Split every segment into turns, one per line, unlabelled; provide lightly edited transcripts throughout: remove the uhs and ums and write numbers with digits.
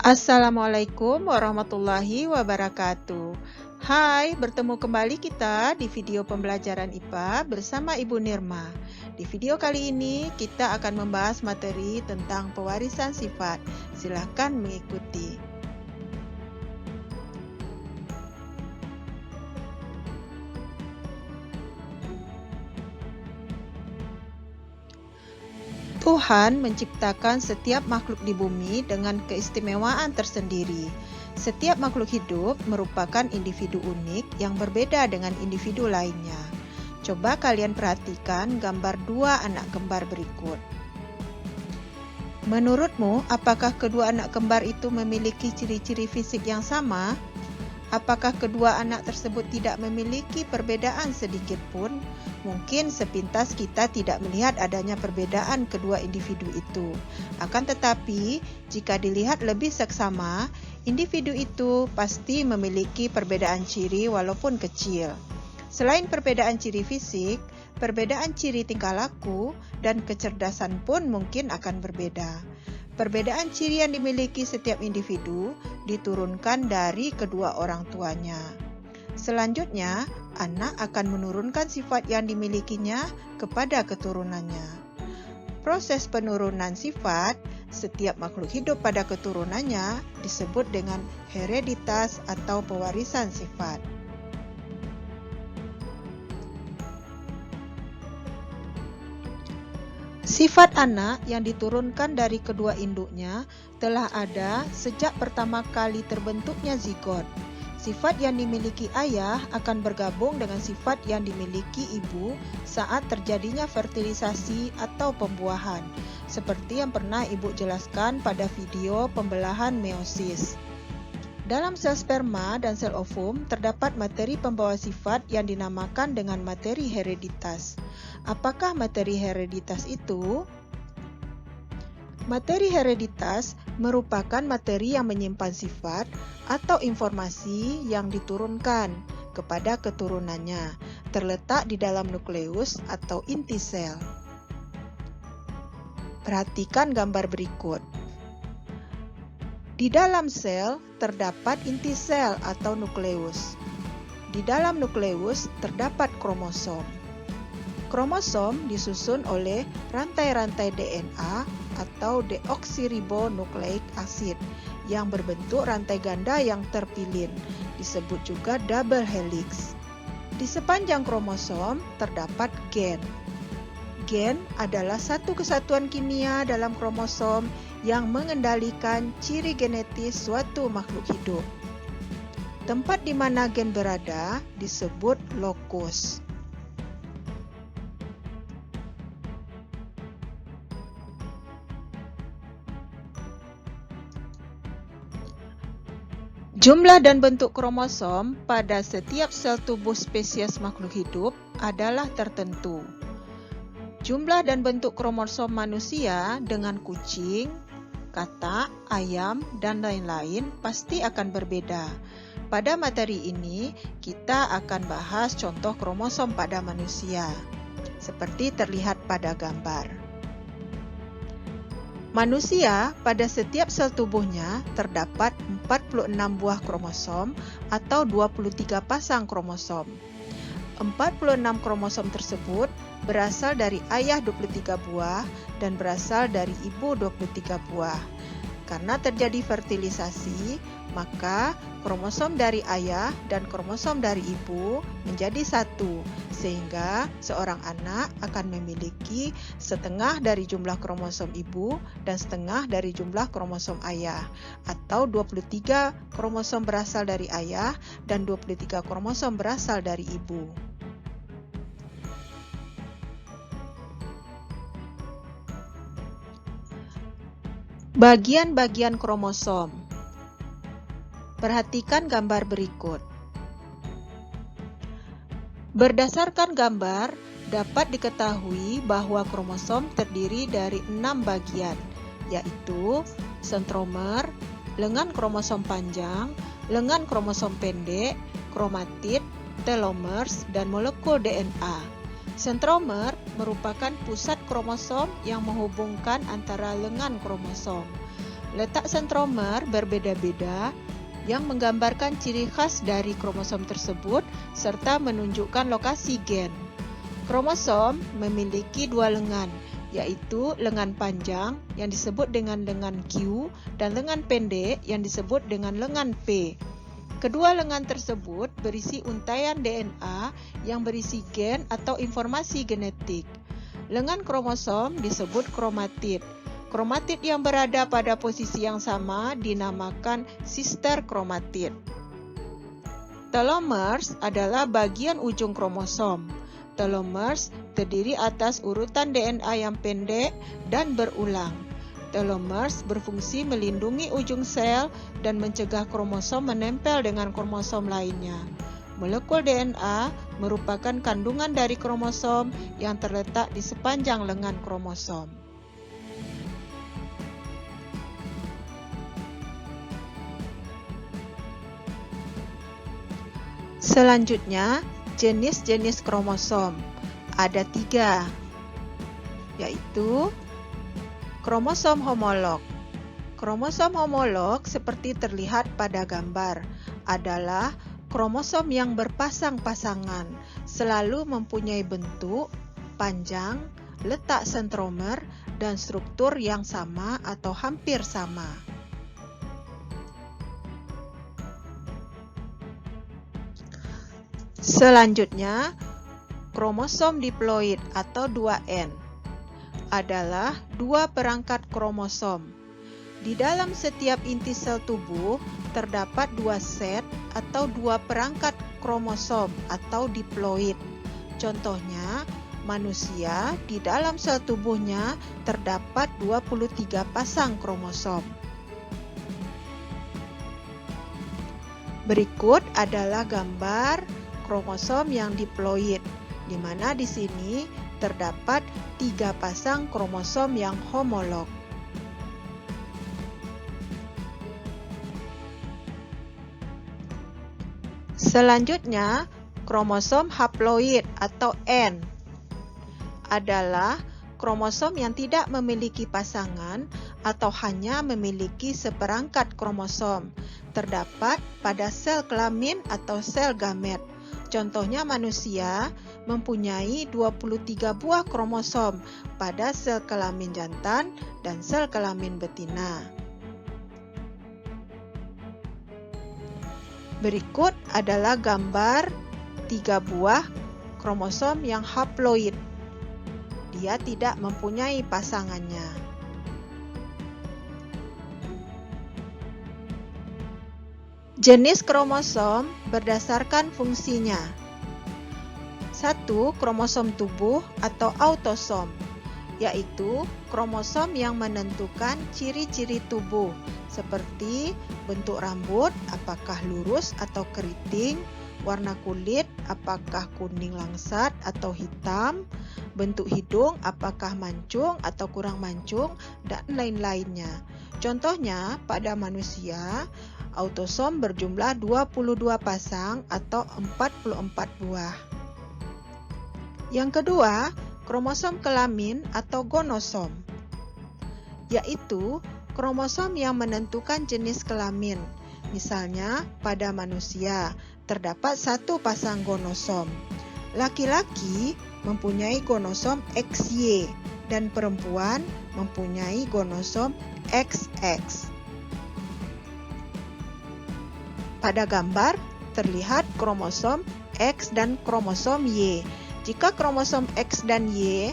Assalamualaikum warahmatullahi wabarakatuh. Hai, bertemu kembali kita di video pembelajaran IPA bersama Ibu Nirma. Di video kali ini kita akan membahas materi tentang pewarisan sifat. Silakan mengikuti. Tuhan menciptakan setiap makhluk di bumi dengan keistimewaan tersendiri. Setiap makhluk hidup merupakan individu unik yang berbeda dengan individu lainnya. Coba kalian perhatikan gambar dua anak kembar berikut. Menurutmu, apakah kedua anak kembar itu memiliki ciri-ciri fisik yang sama? Apakah kedua anak tersebut tidak memiliki perbedaan sedikit pun? Mungkin sepintas kita tidak melihat adanya perbedaan kedua individu itu. Akan tetapi, jika dilihat lebih seksama, individu itu pasti memiliki perbedaan ciri walaupun kecil. Selain perbedaan ciri fisik, perbedaan ciri tingkah laku dan kecerdasan pun mungkin akan berbeda. Perbedaan ciri yang dimiliki setiap individu diturunkan dari kedua orang tuanya. Selanjutnya, anak akan menurunkan sifat yang dimilikinya kepada keturunannya. Proses penurunan sifat setiap makhluk hidup pada keturunannya disebut dengan hereditas atau pewarisan sifat. Sifat anak yang diturunkan dari kedua induknya telah ada sejak pertama kali terbentuknya zigot. Sifat yang dimiliki ayah akan bergabung dengan sifat yang dimiliki ibu saat terjadinya fertilisasi atau pembuahan, seperti yang pernah ibu jelaskan pada video pembelahan meiosis. Dalam sel sperma dan sel ovum terdapat materi pembawa sifat yang dinamakan dengan materi hereditas. Apakah materi hereditas itu? Materi hereditas merupakan materi yang menyimpan sifat atau informasi yang diturunkan kepada keturunannya, terletak di dalam nukleus atau inti sel. Perhatikan gambar berikut. Di dalam sel terdapat inti sel atau nukleus. Di dalam nukleus terdapat kromosom. Kromosom disusun oleh rantai-rantai DNA atau deoksiribonukleik asid yang berbentuk rantai ganda yang terpilin, disebut juga double helix. Di sepanjang kromosom terdapat gen. Gen adalah satu kesatuan kimia dalam kromosom yang mengendalikan ciri genetis suatu makhluk hidup. Tempat di mana gen berada disebut lokus. Jumlah dan bentuk kromosom pada setiap sel tubuh spesies makhluk hidup adalah tertentu. Jumlah dan bentuk kromosom manusia dengan kucing, katak, ayam, dan lain-lain pasti akan berbeda. Pada materi ini, kita akan bahas contoh kromosom pada manusia, seperti terlihat pada gambar. Manusia, pada setiap sel tubuhnya terdapat 46 buah kromosom atau 23 pasang kromosom. 46 kromosom tersebut berasal dari ayah 23 buah dan berasal dari ibu 23 buah. Karena terjadi fertilisasi, maka kromosom dari ayah dan kromosom dari ibu menjadi satu, sehingga seorang anak akan memiliki setengah dari jumlah kromosom ibu dan setengah dari jumlah kromosom ayah, atau 23 kromosom berasal dari ayah dan 23 kromosom berasal dari ibu. Bagian-bagian kromosom. Perhatikan gambar berikut. Berdasarkan gambar, dapat diketahui bahwa kromosom terdiri dari 6 bagian, yaitu sentromer, lengan kromosom panjang, lengan kromosom pendek, kromatid, telomers, dan molekul DNA. Sentromer merupakan pusat kromosom yang menghubungkan antara lengan kromosom. Letak sentromer berbeda-beda yang menggambarkan ciri khas dari kromosom tersebut serta menunjukkan lokasi gen. Kromosom memiliki dua lengan, yaitu lengan panjang yang disebut dengan lengan Q dan lengan pendek yang disebut dengan lengan P. Kedua lengan tersebut berisi untaian DNA yang berisi gen atau informasi genetik. Lengan kromosom disebut kromatid. Kromatid yang berada pada posisi yang sama dinamakan sister kromatid. Telomers adalah bagian ujung kromosom. Telomers terdiri atas urutan DNA yang pendek dan berulang. Telomers berfungsi melindungi ujung sel dan mencegah kromosom menempel dengan kromosom lainnya. Molekul DNA merupakan kandungan dari kromosom yang terletak di sepanjang lengan kromosom. Selanjutnya, jenis-jenis kromosom. Ada 3, yaitu kromosom homolog. Kromosom homolog seperti terlihat pada gambar adalah kromosom yang berpasang-pasangan, selalu mempunyai bentuk, panjang, letak sentromer, dan struktur yang sama atau hampir sama. Selanjutnya, kromosom diploid atau 2N adalah dua perangkat kromosom. Di dalam setiap inti sel tubuh terdapat dua set atau dua perangkat kromosom atau diploid. Contohnya, manusia di dalam sel tubuhnya terdapat 23 pasang kromosom. Berikut adalah gambar kromosom yang diploid, di mana di sini terdapat 3 pasang kromosom yang homolog. Selanjutnya, kromosom haploid atau N adalah kromosom yang tidak memiliki pasangan atau hanya memiliki seperangkat kromosom. Terdapat pada sel kelamin atau sel gamet. Contohnya manusia mempunyai 23 buah kromosom pada sel kelamin jantan dan sel kelamin betina. Berikut adalah gambar 3 buah kromosom yang haploid. Dia tidak mempunyai pasangannya. Jenis kromosom berdasarkan fungsinya. 1. Kromosom tubuh atau autosom, yaitu kromosom yang menentukan ciri-ciri tubuh seperti bentuk rambut, apakah lurus atau keriting, warna kulit, apakah kuning langsat atau hitam, bentuk hidung, apakah mancung atau kurang mancung, dan lain-lainnya. Contohnya, pada manusia, autosom berjumlah 22 pasang atau 44 buah. Yang kedua, kromosom kelamin atau gonosom, yaitu kromosom yang menentukan jenis kelamin. Misalnya, pada manusia terdapat 1 pasang gonosom. Laki-laki mempunyai gonosom XY dan perempuan mempunyai gonosom XX. Pada gambar terlihat kromosom X dan kromosom Y. Jika kromosom X dan Y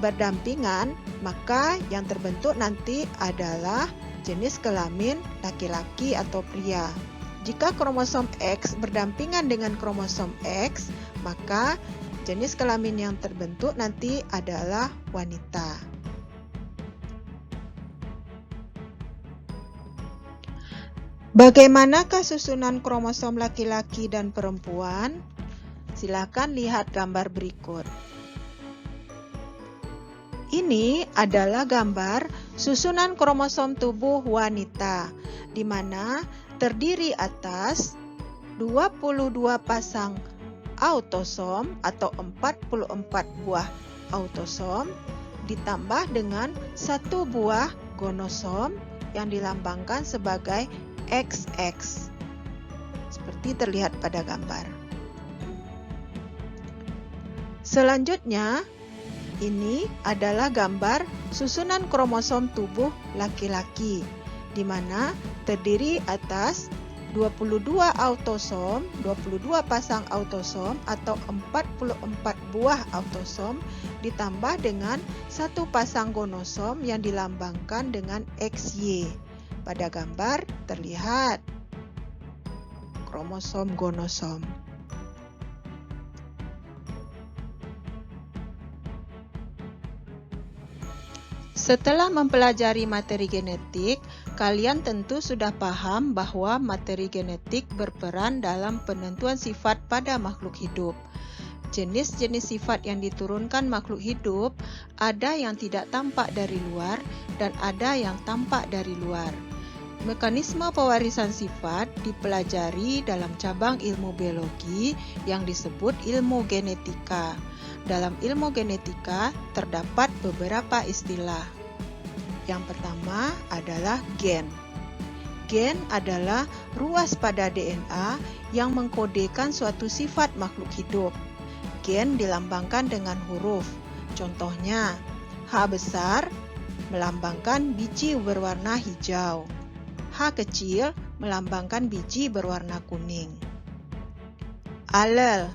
berdampingan, maka yang terbentuk nanti adalah jenis kelamin laki-laki atau pria. Jika kromosom X berdampingan dengan kromosom X, maka jenis kelamin yang terbentuk nanti adalah wanita. Bagaimanakah susunan kromosom laki-laki dan perempuan? Silakan lihat gambar berikut. Ini adalah gambar susunan kromosom tubuh wanita, di mana terdiri atas 22 pasang autosom atau 44 buah autosom, ditambah dengan 1 buah gonosom, yang dilambangkan sebagai XX, seperti terlihat pada gambar. Selanjutnya, ini adalah gambar susunan kromosom tubuh laki-laki, di mana terdiri atas 22 autosom, 22 pasang autosom atau 44 buah autosom ditambah dengan satu pasang gonosom yang dilambangkan dengan XY. Pada gambar terlihat kromosom gonosom. Setelah mempelajari materi genetik, kalian tentu sudah paham bahwa materi genetik berperan dalam penentuan sifat pada makhluk hidup. Jenis-jenis sifat yang diturunkan makhluk hidup ada yang tidak tampak dari luar dan ada yang tampak dari luar. Mekanisme pewarisan sifat dipelajari dalam cabang ilmu biologi yang disebut ilmu genetika. Dalam ilmu genetika terdapat beberapa istilah. Yang pertama adalah gen. Gen adalah ruas pada DNA yang mengkodekan suatu sifat makhluk hidup. Gen dilambangkan dengan huruf. Contohnya, H besar melambangkan biji berwarna hijau. H kecil melambangkan biji berwarna kuning. Alel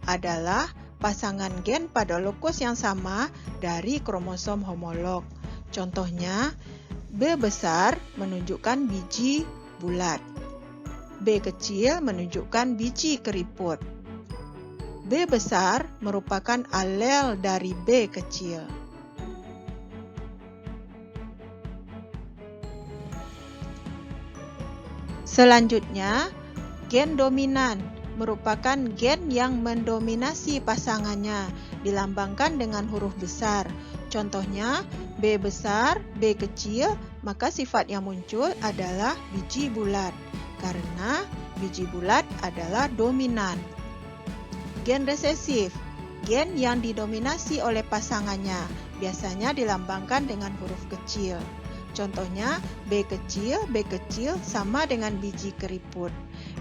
adalah pasangan gen pada lokus yang sama dari kromosom homolog. Contohnya, B besar menunjukkan biji bulat. B kecil menunjukkan biji keriput. B besar merupakan alel dari B kecil. Selanjutnya, gen dominan merupakan gen yang mendominasi pasangannya, dilambangkan dengan huruf besar. Contohnya, B besar, B kecil, maka sifat yang muncul adalah biji bulat, karena biji bulat adalah dominan. Gen resesif, gen yang didominasi oleh pasangannya, biasanya dilambangkan dengan huruf kecil. Contohnya, B kecil sama dengan biji keriput.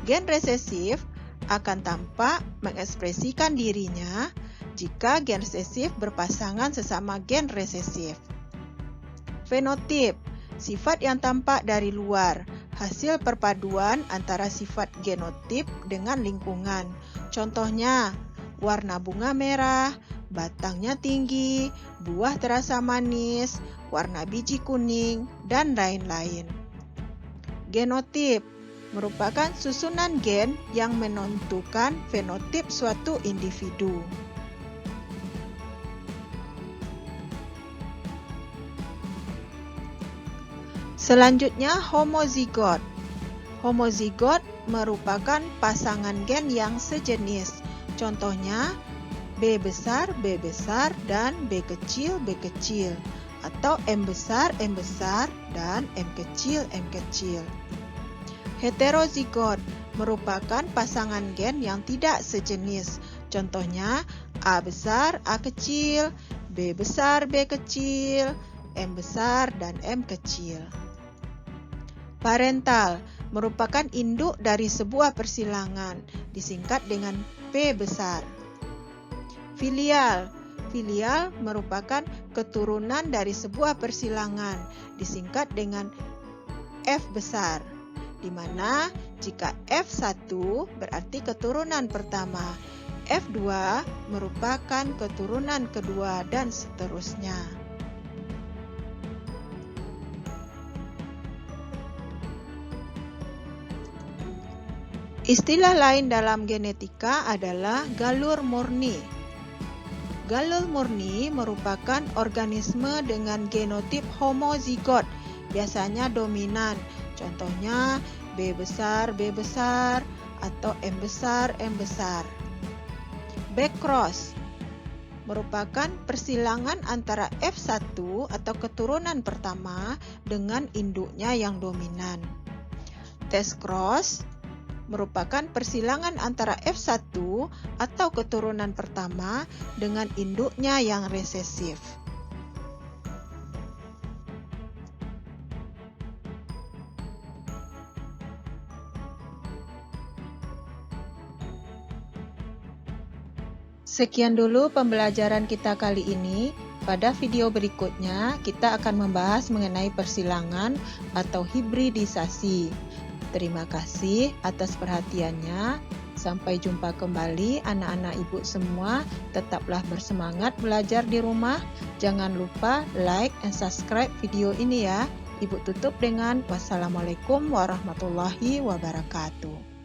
Gen resesif akan tampak mengekspresikan dirinya jika gen resesif berpasangan sesama gen resesif. Fenotip, sifat yang tampak dari luar, hasil perpaduan antara sifat genotip dengan lingkungan. Contohnya, warna bunga merah, batangnya tinggi, buah terasa manis, warna biji kuning, dan lain-lain. Genotip merupakan susunan gen yang menentukan fenotip suatu individu. Selanjutnya, homozigot. Homozigot merupakan pasangan gen yang sejenis. Contohnya, B besar, dan B kecil, atau M besar, dan M kecil. Heterozigot merupakan pasangan gen yang tidak sejenis. Contohnya, A besar, A kecil, B besar, B kecil, M besar, dan M kecil. Parental merupakan induk dari sebuah persilangan, disingkat dengan P besar. Filial merupakan keturunan dari sebuah persilangan, disingkat dengan F besar, di mana jika F1 berarti keturunan pertama, F2 merupakan keturunan kedua, dan seterusnya. Istilah lain dalam genetika adalah galur murni. Galur murni merupakan organisme dengan genotip homozigot, biasanya dominan. Contohnya B besar, atau M besar. Backcross merupakan persilangan antara F1 atau keturunan pertama dengan induknya yang dominan. Test cross merupakan persilangan antara F1 atau keturunan pertama dengan induknya yang resesif. Sekian dulu pembelajaran kita kali ini. Pada video berikutnya, kita akan membahas mengenai persilangan atau hibridisasi. Terima kasih atas perhatiannya. Sampai jumpa kembali anak-anak ibu semua. Tetaplah bersemangat belajar di rumah. Jangan lupa like dan subscribe video ini ya. Ibu tutup dengan wassalamualaikum warahmatullahi wabarakatuh.